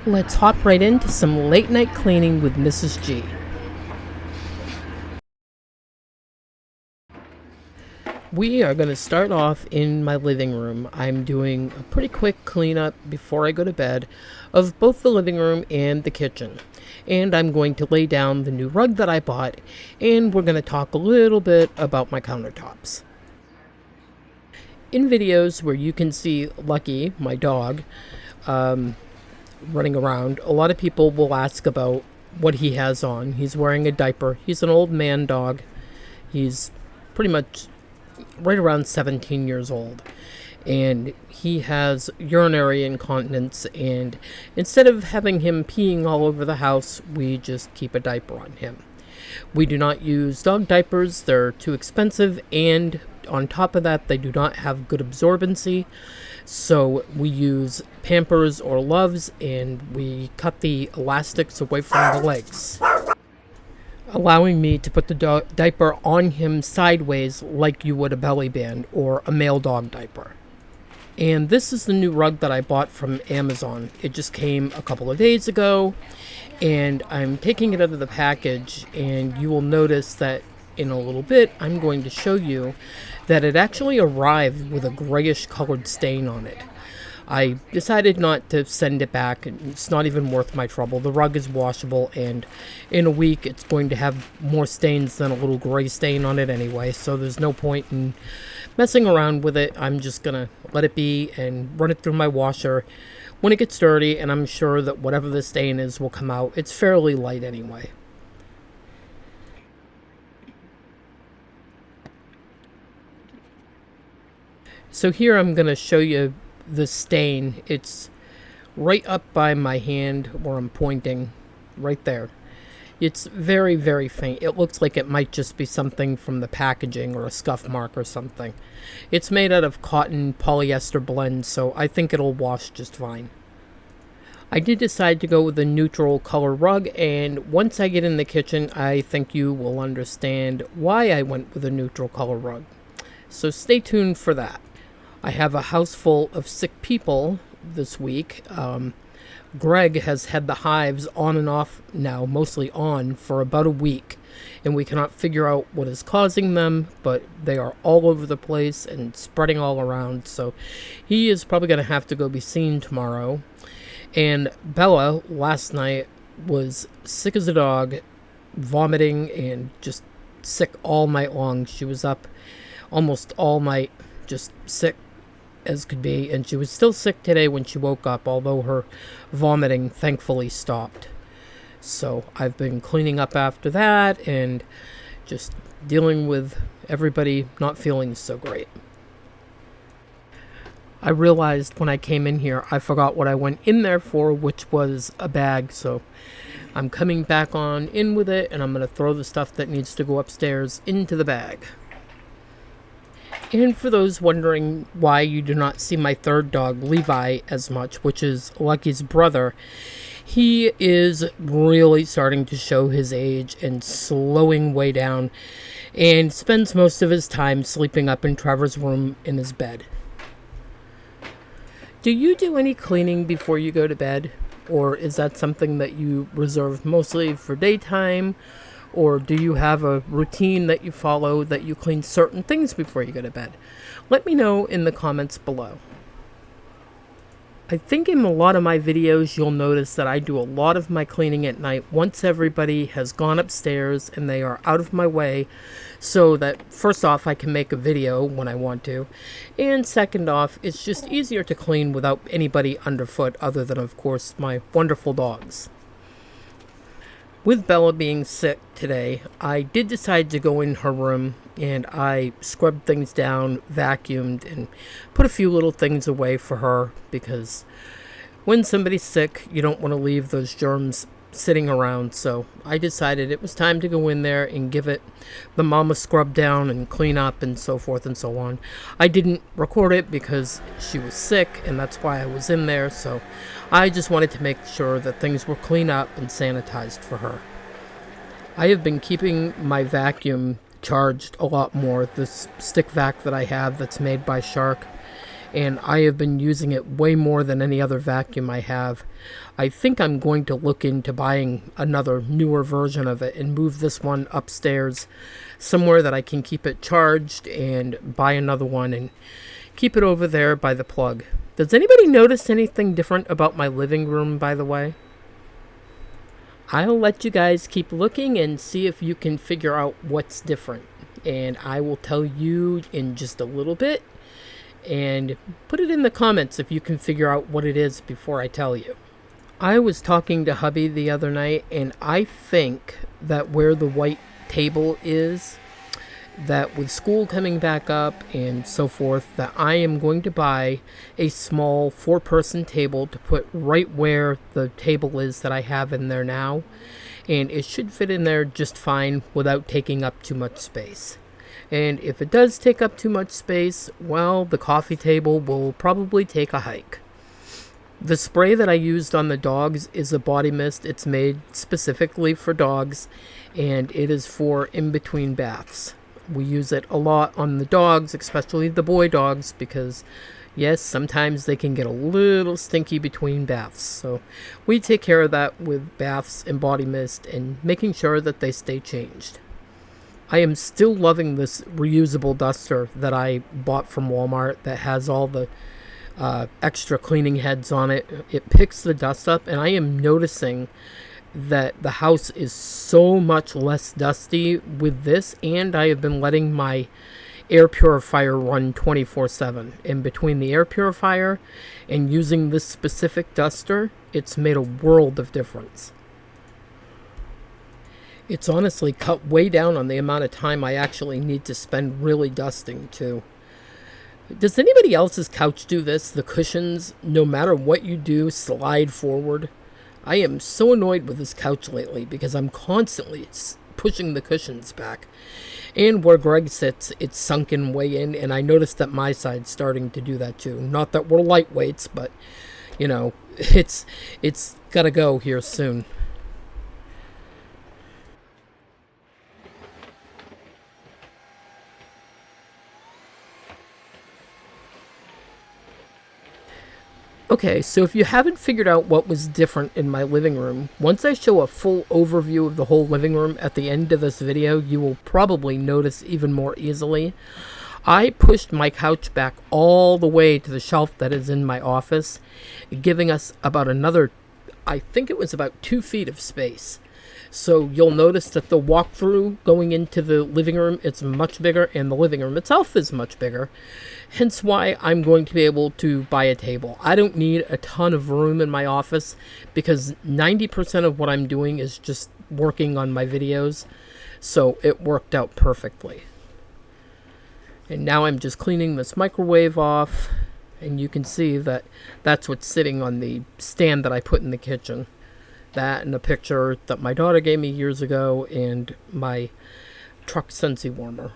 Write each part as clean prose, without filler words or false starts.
Let's hop right into some late night cleaning with Mrs. G. We are going to start off in my living room. I'm doing a pretty quick cleanup before I go to bed of both the living room and the kitchen. And I'm going to lay down the new rug that I bought, and we're going to talk a little bit about my countertops. In videos where you can see Lucky, my dog, running around, a lot of people will ask about what he has on. He's wearing a diaper. He's an old man dog. He's pretty much right around 17 years old, and he has urinary incontinence, and instead of having him peeing all over the house, we just keep a diaper on him. We do not use dog diapers. They're too expensive, and on top of that, they do not have good absorbency. So we use Pampers or Loves, and we cut the elastics away from the legs, allowing me to put the diaper on him sideways like you would a belly band or a male dog diaper. And this is the new rug that I bought from Amazon. It just came a couple of days ago, and I'm taking it out of the package, and you will notice that in a little bit I'm going to show you that it actually arrived with a grayish colored stain on it. I decided not to send it back. It's not even worth my trouble. The rug is washable, and in a week it's going to have more stains than a little gray stain on it anyway, so there's no point in messing around with it. I'm just gonna let it be and run it through my washer when it gets dirty, and I'm sure that whatever the stain is will come out. It's fairly light anyway. So here I'm going to show you the stain. It's right up by my hand where I'm pointing, right there. It's very, very faint. It looks like it might just be something from the packaging or a scuff mark or something. It's made out of cotton polyester blend, so I think it'll wash just fine. I did decide to go with a neutral color rug, and once I get in the kitchen, I think you will understand why I went with a neutral color rug. So stay tuned for that. I have a house full of sick people this week. Greg has had the hives on and off now, mostly on, for about a week, and we cannot figure out what is causing them, but they are all over the place and spreading all around, so he is probably going to have to go be seen tomorrow. And Bella, last night, was sick as a dog, vomiting and just sick all night long. She was up almost all night, just sick as could be, and she was still sick today when she woke up, although her vomiting thankfully stopped. So I've been cleaning up after that and just dealing with everybody not feeling so great. I realized when I came in here I forgot what I went in there for, which was a bag, so I'm coming back on in with it, and I'm going to throw the stuff that needs to go upstairs into the bag. And for those wondering why you do not see my third dog, Levi, as much, which is Lucky's brother, he is really starting to show his age and slowing way down, and spends most of his time sleeping up in Trevor's room in his bed. Do you do any cleaning before you go to bed? Or is that something that you reserve mostly for daytime? Or do you have a routine that you follow that you clean certain things before you go to bed? Let me know in the comments below. I think in a lot of my videos you'll notice that I do a lot of my cleaning at night once everybody has gone upstairs and they are out of my way, so that first off I can make a video when I want to, and second off it's just easier to clean without anybody underfoot other than of course my wonderful dogs. With Bella being sick today, I did decide to go in her room, and I scrubbed things down, vacuumed, and put a few little things away for her, because when somebody's sick, you don't want to leave those germs sitting around. So I decided it was time to go in there and give it the mama scrub down and clean up and so forth and so on. I didn't record it because she was sick, and that's why I was in there, so I just wanted to make sure that things were cleaned up and sanitized for her. I have been keeping my vacuum charged a lot more. This stick vac that I have that's made by Shark, and I have been using it way more than any other vacuum I have. I think I'm going to look into buying another newer version of it and move this one upstairs somewhere that I can keep it charged, and buy another one and keep it over there by the plug. Does anybody notice anything different about my living room, by the way? I'll let you guys keep looking and see if you can figure out what's different. And I will tell you in just a little bit. And put it in the comments if you can figure out what it is before I tell you. I was talking to hubby the other night, and I think that where the white table is, that with school coming back up and so forth, that I am going to buy a small 4-person table to put right where the table is that I have in there now, and it should fit in there just fine without taking up too much space. And if it does take up too much space, well, the coffee table will probably take a hike. The spray that I used on the dogs is a body mist. It's made specifically for dogs, and it is for in-between baths. We use it a lot on the dogs, especially the boy dogs, because yes, sometimes they can get a little stinky between baths. So we take care of that with baths and body mist and making sure that they stay changed. I am still loving this reusable duster that I bought from Walmart that has all the extra cleaning heads on it. It picks the dust up, and I am noticing that the house is so much less dusty with this, and I have been letting my air purifier run 24/7. And between the air purifier and using this specific duster, it's made a world of difference. It's honestly cut way down on the amount of time I actually need to spend really dusting too. Does anybody else's couch do this? The cushions, no matter what you do, slide forward. I am so annoyed with this couch lately because I'm constantly pushing the cushions back. And where Greg sits, it's sunken way in, and I noticed that my side's starting to do that too. Not that we're lightweights, but, you know, it's gotta go here soon. Okay, so if you haven't figured out what was different in my living room, once I show a full overview of the whole living room at the end of this video, you will probably notice even more easily. I pushed my couch back all the way to the shelf that is in my office, giving us about another, I think it was about 2 feet of space. So you'll notice that the walkthrough going into the living room, it's much bigger, and the living room itself is much bigger. Hence why I'm going to be able to buy a table. I don't need a ton of room in my office because 90% of what I'm doing is just working on my videos. So it worked out perfectly. And now I'm just cleaning this microwave off, and you can see that that's what's sitting on the stand that I put in the kitchen. That and a picture that my daughter gave me years ago, and my truck Scentsy warmer.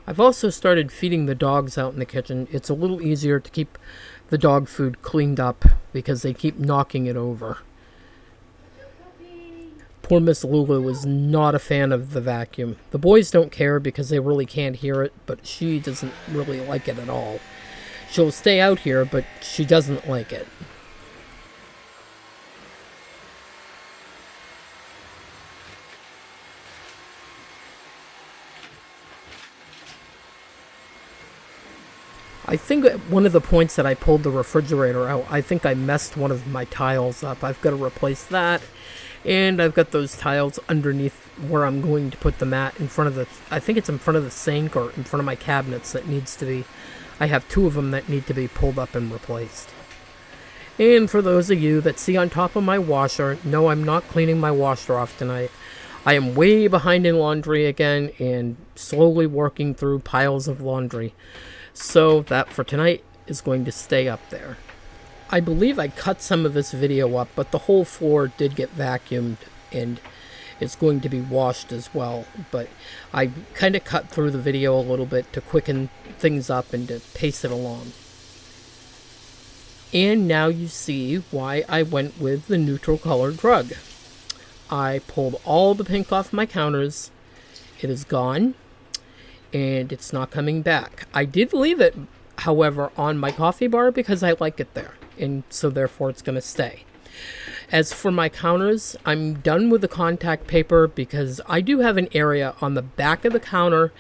I've also started feeding the dogs out in the kitchen. It's a little easier to keep the dog food cleaned up because they keep knocking it over. Poor Miss Lulu is not a fan of the vacuum. The boys don't care because they really can't hear it, but she doesn't really like it at all. She'll stay out here, but she doesn't like it. I think at one of the points that I pulled the refrigerator out, I think I messed one of my tiles up. I've got to replace that. And I've got those tiles underneath where I'm going to put the mat in front of the, I think it's in front of the sink or in front of my cabinets that needs to be, I have 2 of them that need to be pulled up and replaced. And for those of you that see on top of my washer, no, I'm not cleaning my washer off tonight. I am way behind in laundry again and slowly working through piles of laundry. So that for tonight is going to stay up there. I believe I cut some of this video up, but the whole floor did get vacuumed and it's going to be washed as well. But I kind of cut through the video a little bit to quicken things up and to pace it along. And now you see why I went with the neutral colored rug. I pulled all the pink off my counters. It is gone. And it's not coming back. I did leave it however, on my coffee bar because I like it there, and so therefore it's going to stay. As for my counters, I'm done with the contact paper because I do have an area on the back of the counter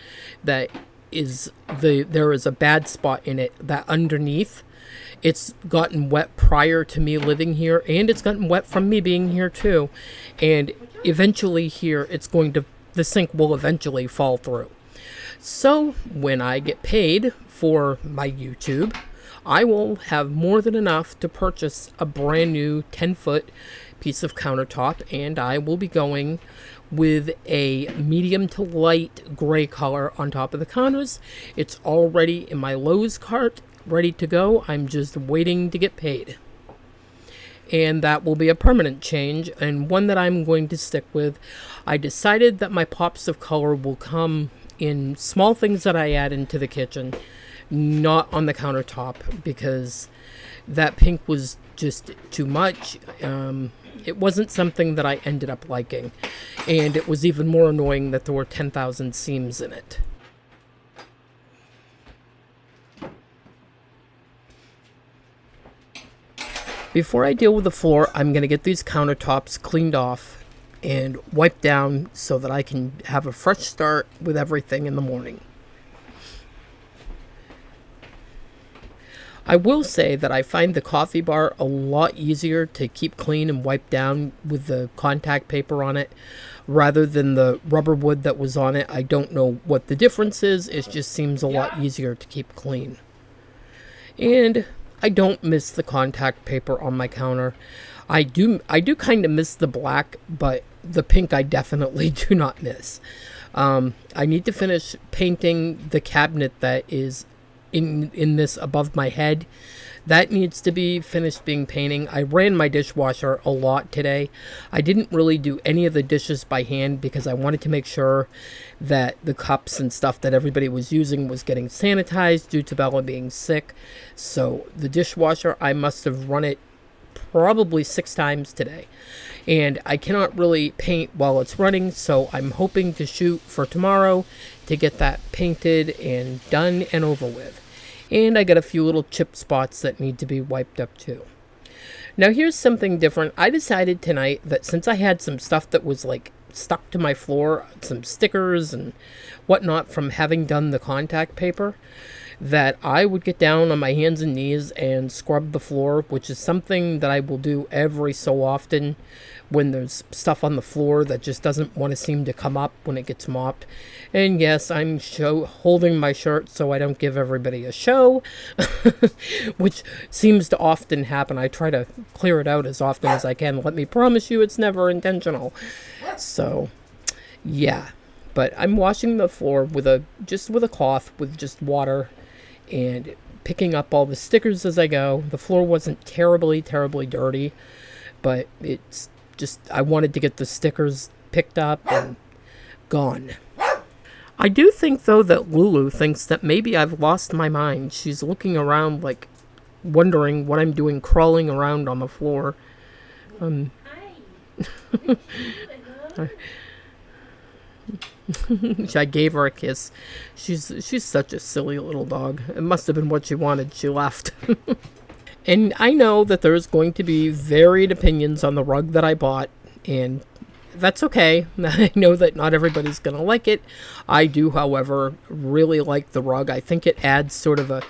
that there is a bad spot in it, that underneath it's gotten wet prior to me living here, and it's gotten wet from me being here too, and eventually here the sink will eventually fall through. So when I get paid for my YouTube, I will have more than enough to purchase a brand new 10-foot piece of countertop, and I will be going with a medium to light gray color on top of the counters. It's already in my Lowe's cart, ready to go. I'm just waiting to get paid. And that will be a permanent change, and one that I'm going to stick with. I decided that my pops of color will come in small things that I add into the kitchen, not on the countertop, because that pink was just too much. It wasn't something that I ended up liking, and it was even more annoying that there were 10,000 seams in it. Before I deal with the floor, I'm going to get these countertops cleaned off and wiped down so that I can have a fresh start with everything in the morning. I will say that I find the coffee bar a lot easier to keep clean and wipe down with the contact paper on it rather than the rubber wood that was on it. I don't know what the difference is. It just seems a lot easier to keep clean. And I don't miss the contact paper on my counter. I do kind of miss the black, but the pink I definitely do not miss. I need to finish painting the cabinet that is in this above my head. That needs to be finished being painting. I ran my dishwasher a lot today. I didn't really do any of the dishes by hand because I wanted to make sure that the cups and stuff that everybody was using was getting sanitized due to Bella being sick. So the dishwasher, I must have run it probably 6 times today. And I cannot really paint while it's running, so I'm hoping to shoot for tomorrow to get that painted and done and over with. And I got a few little chip spots that need to be wiped up too. Now here's something different. I decided tonight that since I had some stuff that was like stuck to my floor, some stickers and whatnot from having done the contact paper, that I would get down on my hands and knees and scrub the floor, which is something that I will do every so often when there's stuff on the floor that just doesn't want to seem to come up when it gets mopped. And yes, I'm holding my shirt so I don't give everybody a show, which seems to often happen. I try to clear it out as often as I can. Let me promise you it's never intentional. So, yeah. But I'm washing the floor with a cloth with just water and picking up all the stickers as I go. The floor wasn't terribly dirty, but it's just, I wanted to get the stickers picked up and gone. I do think, though, that Lulu thinks that maybe I've lost my mind. She's looking around, like, wondering what I'm doing crawling around on the floor. I gave her a kiss. She's such a silly little dog. It must have been what she wanted. She left. And I know that there's going to be varied opinions on the rug that I bought, and that's okay. I know that not everybody's going to like it. I do, however, really like the rug. I think it adds sort of a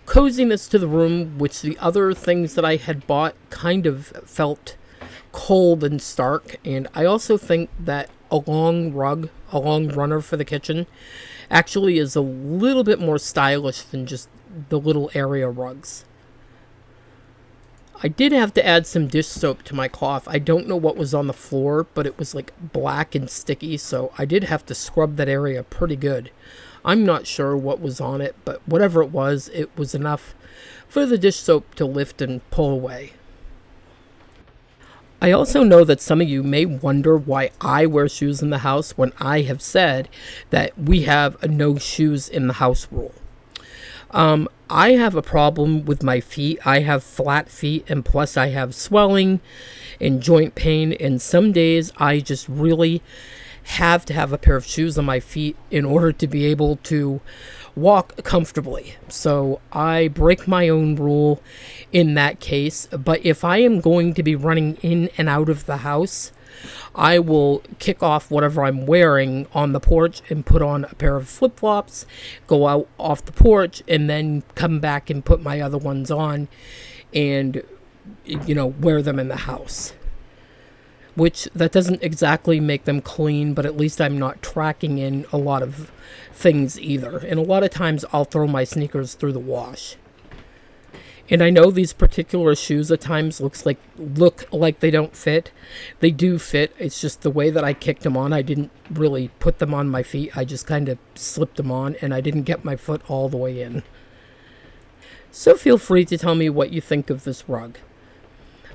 coziness to the room, which the other things that I had bought kind of felt cold and stark. And I also think that a long runner for the kitchen, actually is a little bit more stylish than just the little area rugs. I did have to add some dish soap to my cloth. I don't know what was on the floor, but it was like black and sticky, so I did have to scrub that area pretty good. I'm not sure what was on it, but whatever it was enough for the dish soap to lift and pull away. I also know that some of you may wonder why I wear shoes in the house when I have said that we have a no shoes in the house rule. I have a problem with my feet. I have flat feet, and plus I have swelling and joint pain, and some days I just really have to have a pair of shoes on my feet in order to be able to walk comfortably. So I break my own rule in that case. But if I am going to be running in and out of the house, I will kick off whatever I'm wearing on the porch and put on a pair of flip-flops, go out off the porch, and then come back and put my other ones on and, wear them in the house. Which, that doesn't exactly make them clean, but at least I'm not tracking in a lot of things either. And a lot of times I'll throw my sneakers through the wash. And I know these particular shoes at times look like they don't fit. They do fit. It's just the way that I kicked them on. I didn't really put them on my feet. I just kind of slipped them on, and I didn't get my foot all the way in. So feel free to tell me what you think of this rug.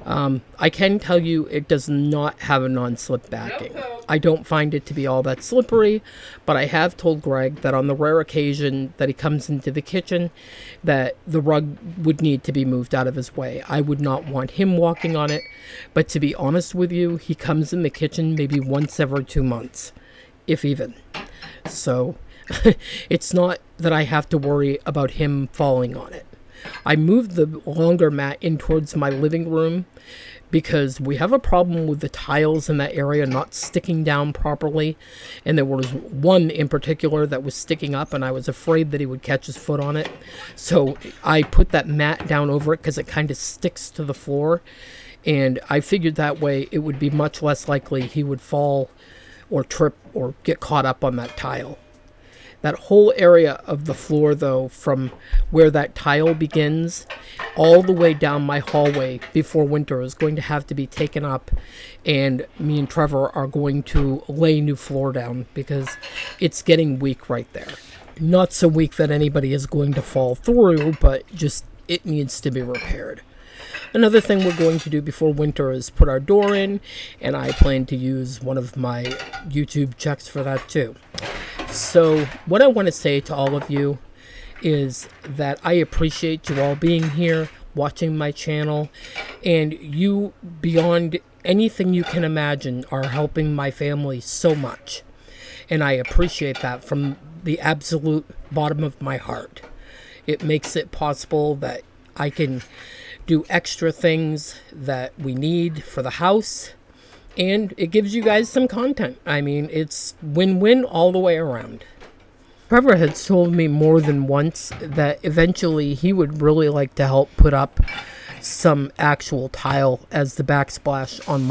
I can tell you it does not have a non-slip backing. I don't find it to be all that slippery, but I have told Greg that on the rare occasion that he comes into the kitchen, that the rug would need to be moved out of his way. I would not want him walking on it, but to be honest with you, he comes in the kitchen maybe once every 2 months, if even. So it's not that I have to worry about him falling on it. I moved the longer mat in towards my living room because we have a problem with the tiles in that area not sticking down properly. And there was one in particular that was sticking up, and I was afraid that he would catch his foot on it. So I put that mat down over it because it kind of sticks to the floor. And I figured that way it would be much less likely he would fall or trip or get caught up on that tile. That whole area of the floor, though, from where that tile begins all the way down my hallway before winter is going to have to be taken up, and me and Trevor are going to lay new floor down because it's getting weak right there. Not so weak that anybody is going to fall through, but just it needs to be repaired. Another thing we're going to do before winter is put our door in, and I plan to use one of my YouTube checks for that too. So what I want to say to all of you is that I appreciate you all being here, watching my channel, and you, beyond anything you can imagine, are helping my family so much. And I appreciate that from the absolute bottom of my heart. It makes it possible that I can do extra things that we need for the house, and it gives you guys some content. I mean, it's win-win all the way around. Trevor had told me more than once that eventually he would really like to help put up some actual tile as the backsplash on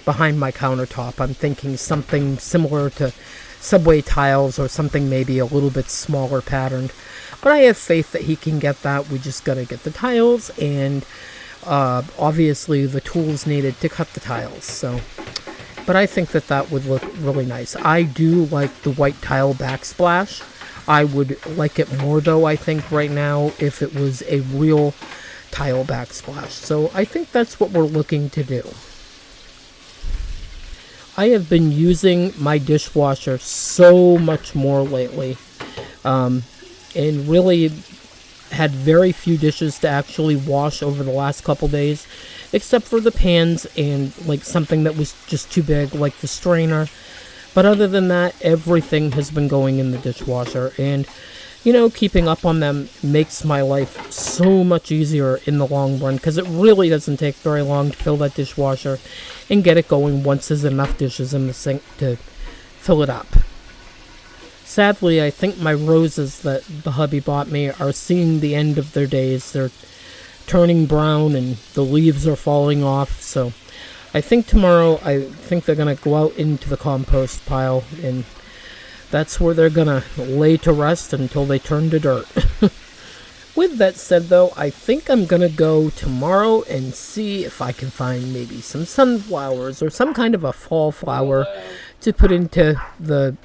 behind my countertop. I'm thinking something similar to subway tiles or something maybe a little bit smaller patterned. But I have faith that he can get that. We just got to get the tiles and obviously the tools needed to cut the tiles. But I think that would look really nice. I do like the white tile backsplash. I would like it more, though, I think, right now, if it was a real tile backsplash. So I think that's what we're looking to do. I have been using my dishwasher so much more lately. And really had very few dishes to actually wash over the last couple days, except for the pans and like something that was just too big, like the strainer. But other than that, everything has been going in the dishwasher, and keeping up on them makes my life so much easier in the long run, because it really doesn't take very long to fill that dishwasher and get it going once there's enough dishes in the sink to fill it up. Sadly, I think my roses that the hubby bought me are seeing the end of their days. They're turning brown and the leaves are falling off. So I think tomorrow, they're going to go out into the compost pile, and that's where they're going to lay to rest until they turn to dirt. With that said, though, I think I'm going to go tomorrow and see if I can find maybe some sunflowers or some kind of a fall flower to put into the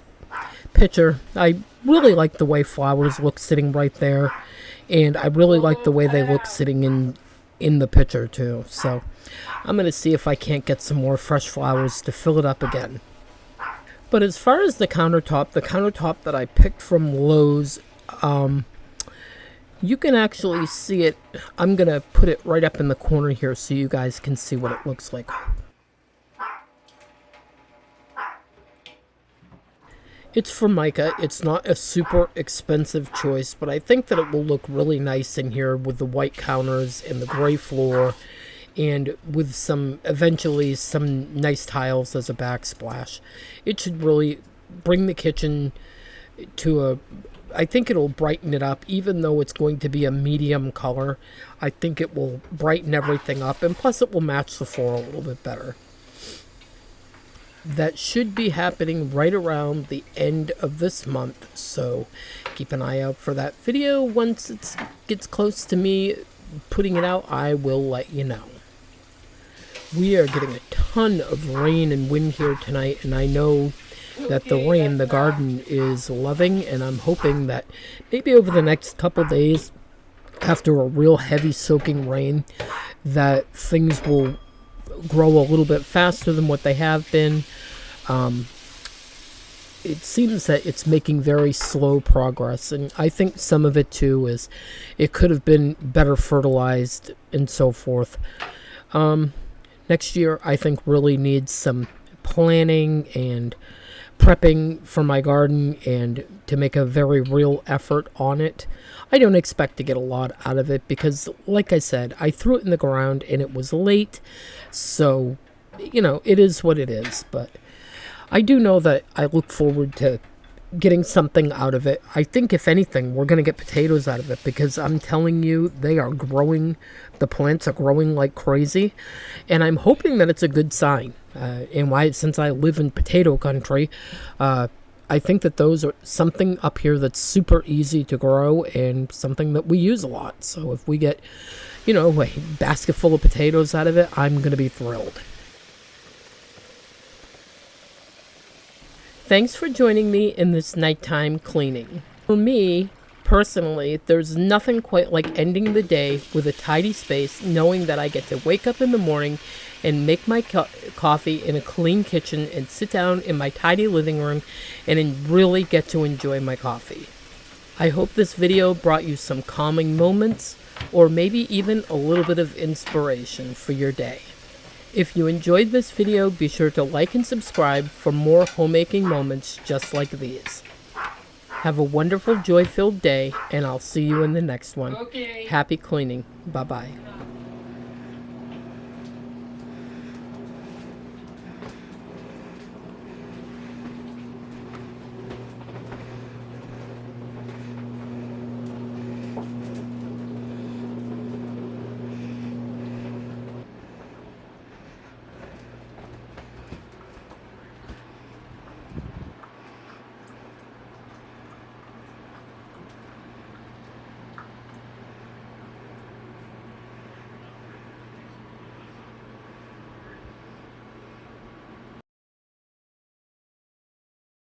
picture. I really like the way flowers look sitting right there, and I really like the way they look sitting in the picture too. So I'm going to see if I can't get some more fresh flowers to fill it up again. But as far as the countertop that I picked from Lowe's, you can actually see it. I'm going to put it right up in the corner here so you guys can see what it looks like. It's Formica. It's not a super expensive choice, but I think that it will look really nice in here with the white counters and the gray floor, and with eventually some nice tiles as a backsplash. It should really bring the kitchen to I think it'll brighten it up, even though it's going to be a medium color. I think it will brighten everything up, and plus it will match the floor a little bit better. That should be happening right around the end of this month, so keep an eye out for that video. Once it gets close to me putting it out, I will let you know. We are getting a ton of rain and wind here tonight, and I know that the rain the garden is loving, and I'm hoping that maybe over the next couple days, after a real heavy soaking rain, that things will grow a little bit faster than what they have been. It seems that it's making very slow progress, and I think some of it too is it could have been better fertilized and so forth. Next year I think really needs some planning and prepping for my garden, and to make a very real effort on it. I don't expect to get a lot out of it because, like I said, I threw it in the ground and it was late, so it is what it is. But I do know that I look forward to getting something out of it. I think if anything, we're going to get potatoes out of it, because I'm telling you, they are growing. The plants are growing like crazy, and I'm hoping that it's a good sign. Since I live in potato country, I think that those are something up here that's super easy to grow and something that we use a lot. So if we get, a basket full of potatoes out of it, I'm going to be thrilled. Thanks for joining me in this nighttime cleaning. For me, personally, there's nothing quite like ending the day with a tidy space, knowing that I get to wake up in the morning and make my coffee in a clean kitchen and sit down in my tidy living room and really get to enjoy my coffee. I hope this video brought you some calming moments, or maybe even a little bit of inspiration for your day. If you enjoyed this video, be sure to like and subscribe for more homemaking moments just like these. Have a wonderful, joy-filled day, and I'll see you in the next one. Okay. Happy cleaning. Bye-bye.